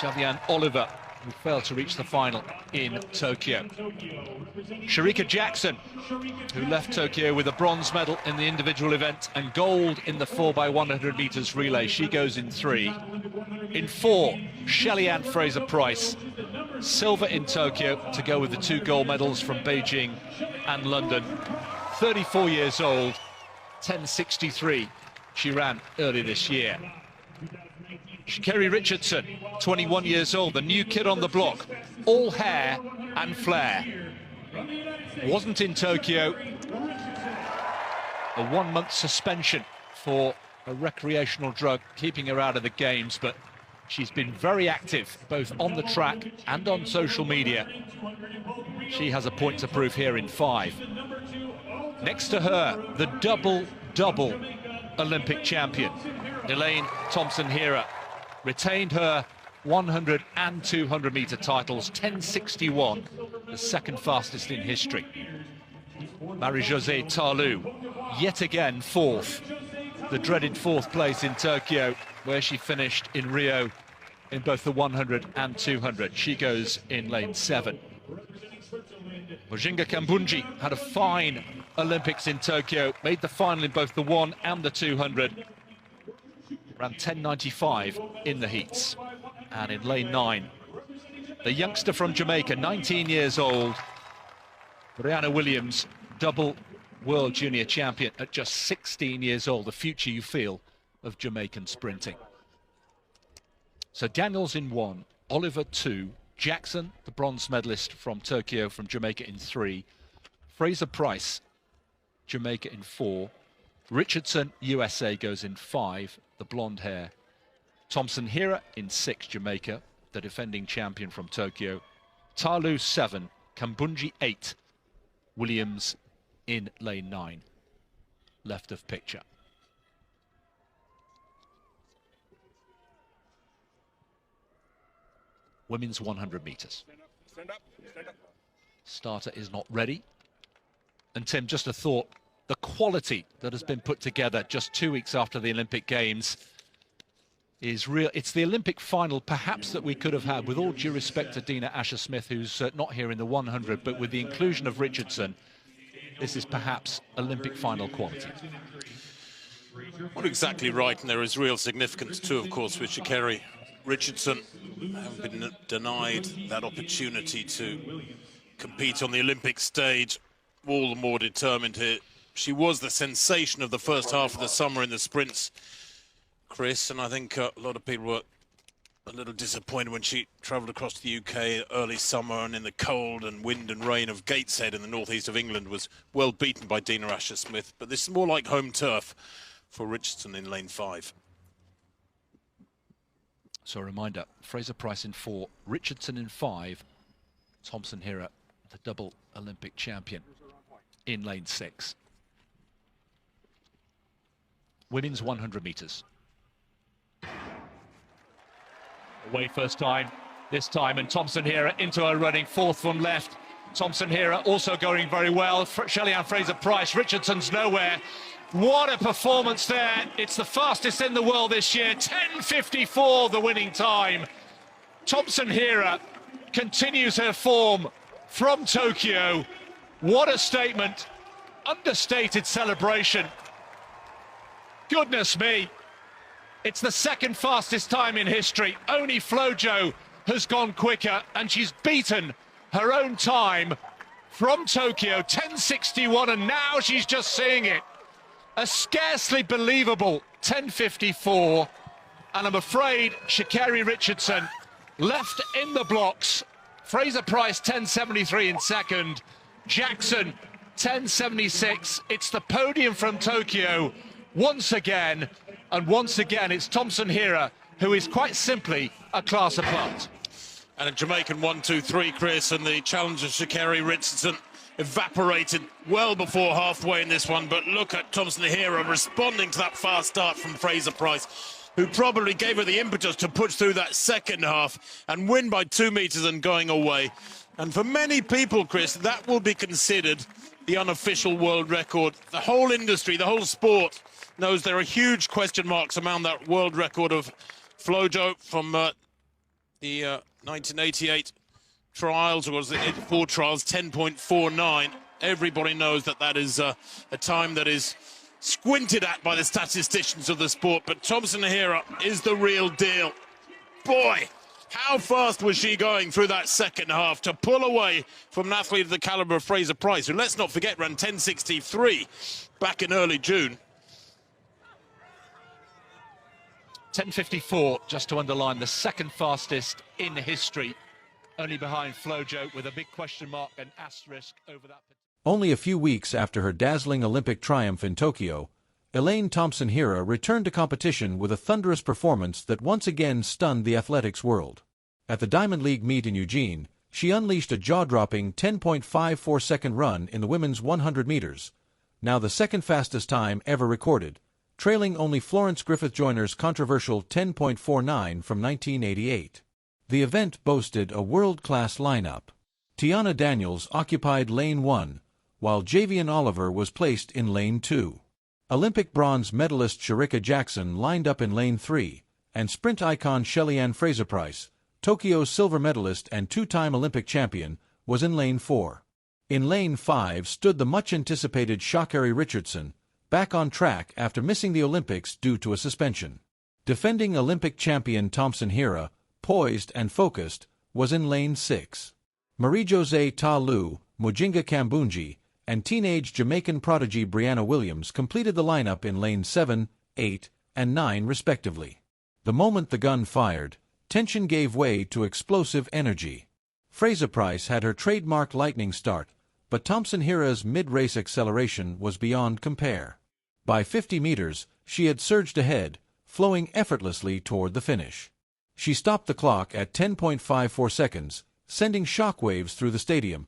Javianne Oliver, who failed to reach the final in Tokyo. Shericka Jackson, who left Tokyo with a bronze medal in the individual event and gold in the 4x100 meters relay. She goes in 3. In 4, Shelly-Ann Fraser-Pryce, silver in Tokyo to go with the 2 gold medals from Beijing and London. 34 years old, 10:63 she ran early this year. Sha'Carri Richardson, 21 years old, the new kid on the block, all hair and flair. Wasn't in Tokyo. A 1-month suspension for a recreational drug keeping her out of the games, but she's been very active both on the track and on social media. She has a point to prove here in 5. Next to her, the double Olympic champion, Elaine Thompson-Herah, retained her 100 and 200 meter titles, 10:61, the second fastest in history. Marie-Josée Ta Lou, yet again 4th, the dreaded 4th place in Tokyo, where she finished in Rio in both the 100 and 200. She goes in lane 7. Mujinga Kambundji had a fine Olympics in Tokyo, made the final in both the 1 and the 200. Ran 10:95 in the heats. And in lane 9, the youngster from Jamaica, 19 years old, Briana Williams, double world junior champion at just 16 years old, the future, you feel, of Jamaican sprinting. So Daniels in 1, Oliver 2, Jackson, the bronze medalist from Tokyo, from Jamaica, in 3, Fraser-Pryce, Jamaica, in 4, Richardson, USA, goes in 5, the blonde hair, Thompson-Herah in 6, Jamaica, the defending champion from Tokyo, Ta Lou 7, Kambundji 8, Williams in lane 9, left of picture. Women's 100 meters. Starter is not ready. And Tim, just a thought, the quality that has been put together just 2 weeks after the Olympic Games is real. It's the Olympic final, perhaps, that we could have had, with all due respect to Dina Asher-Smith, who's not here in the 100, but with the inclusion of Richardson, this is perhaps Olympic final quality. Well, exactly right, and there is real significance too, of course, with Sha'Carri Richardson having been denied that opportunity to compete on the Olympic stage. All the more determined here. She was the sensation of the first half of the summer in the sprints, Chris, and I think a lot of people were a little disappointed when she travelled across the UK early summer and in the cold and wind and rain of Gateshead in the northeast of England was well beaten by Dina Asher-Smith. But this is more like home turf for Richardson in lane 5. So a reminder, Fraser-Pryce in 4, Richardson in 5, Thompson-Herah, the double Olympic champion, in lane 6. Women's 100 meters. Away first time, this time, and Thompson-Herah into her running, 4th from left. Thompson-Herah also going very well. Shelly-Ann Fraser-Pryce, Richardson's nowhere. What a performance there. It's the fastest in the world this year. 10:54, the winning time. Thompson-Herah continues her form from Tokyo. What a statement. Understated celebration. Goodness me. It's the second fastest time in history. Only Flojo has gone quicker, and she's beaten her own time from Tokyo, 10:61, and now she's just seeing it. A scarcely believable 10:54, and I'm afraid Sha'Carri Richardson left in the blocks. Fraser-Pryce 10:73 in second, Jackson 10:76. It's the podium from Tokyo once again, and once again it's Thompson-Herah who is quite simply a class apart. And a Jamaican 1-2-3, Chris, and the challenge of Sha'Carri Richardson evaporated well before halfway in this one. But look at Thompson-Herah responding to that fast start from Fraser-Pryce, who probably gave her the impetus to push through that second half and win by 2 meters and going away. And for many people, Chris, that will be considered the unofficial world record. The whole industry, the whole sport knows there are huge question marks around that world record of Flojo from the 1988 trials, or was it 84 trials, 10.49. Everybody knows that that is a time that is squinted at by the statisticians of the sport, but Thompson-Herah is the real deal. Boy, how fast was she going through that second half to pull away from an athlete of the caliber of Fraser-Pryce, who, let's not forget, ran 10.63 back in early June. 10.54, just to underline, the second fastest in history, only behind Flojo, with a big question mark and asterisk over that. Only a few weeks after her dazzling Olympic triumph in Tokyo, Elaine Thompson-Herah returned to competition with a thunderous performance that once again stunned the athletics world. At the Diamond League meet in Eugene, she unleashed a jaw-dropping 10.54-second run in the women's 100 meters, now the second fastest time ever recorded, trailing only Florence Griffith-Joyner's controversial 10.49 from 1988. The event boasted a world-class lineup. Tiana Daniels occupied lane 1, while Javianne Oliver was placed in lane 2. Olympic bronze medalist Shericka Jackson lined up in lane 3, and sprint icon Shelly-Ann Fraser-Pryce, Tokyo's silver medalist and two-time Olympic champion, was in lane 4. In lane 5 stood the much-anticipated Sha'Carri Richardson, back on track after missing the Olympics due to a suspension. Defending Olympic champion Thompson-Herah, poised and focused, was in lane 6. Marie-Josée Ta Lou, Mujinga Kambundji, and teenage Jamaican prodigy Briana Williams completed the lineup in lanes 7, 8, and 9 respectively. The moment the gun fired, tension gave way to explosive energy. Fraser-Pryce had her trademark lightning start, but Thompson-Herah's mid-race acceleration was beyond compare. By 50 meters, she had surged ahead, flowing effortlessly toward the finish. She stopped the clock at 10.54 seconds, sending shockwaves through the stadium,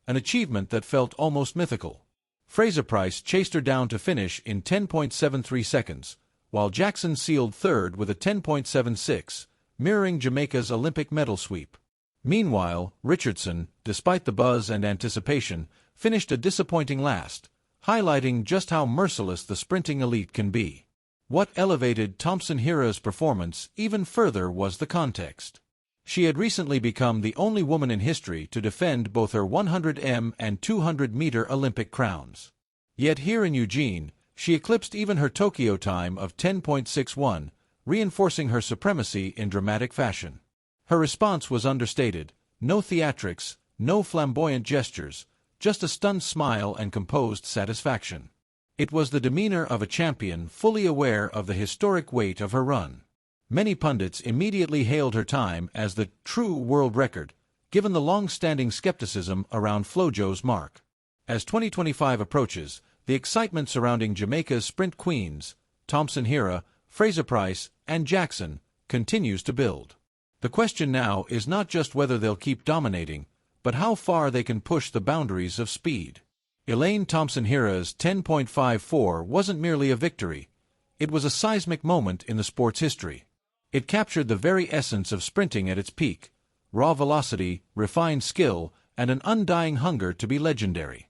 an achievement that felt almost mythical. Fraser-Pryce chased her down to finish in 10.73 seconds, while Jackson sealed third with a 10.76, mirroring Jamaica's Olympic medal sweep. Meanwhile, Richardson, despite the buzz and anticipation, finished a disappointing last, highlighting just how merciless the sprinting elite can be. What elevated Thompson-Herah's performance even further was the context. She had recently become the only woman in history to defend both her 100m and 200-meter Olympic crowns. Yet here in Eugene, she eclipsed even her Tokyo time of 10.61, reinforcing her supremacy in dramatic fashion. Her response was understated: no theatrics, no flamboyant gestures, just a stunned smile and composed satisfaction. It was the demeanor of a champion fully aware of the historic weight of her run. Many pundits immediately hailed her time as the true world record, given the long-standing skepticism around Flojo's mark. As 2025 approaches, the excitement surrounding Jamaica's sprint queens, Thompson-Herah, Fraser-Pryce, and Jackson, continues to build. The question now is not just whether they'll keep dominating, but how far they can push the boundaries of speed. Elaine Thompson-Herah's 10.54 wasn't merely a victory. It was a seismic moment in the sport's history. It captured the very essence of sprinting at its peak: raw velocity, refined skill, and an undying hunger to be legendary.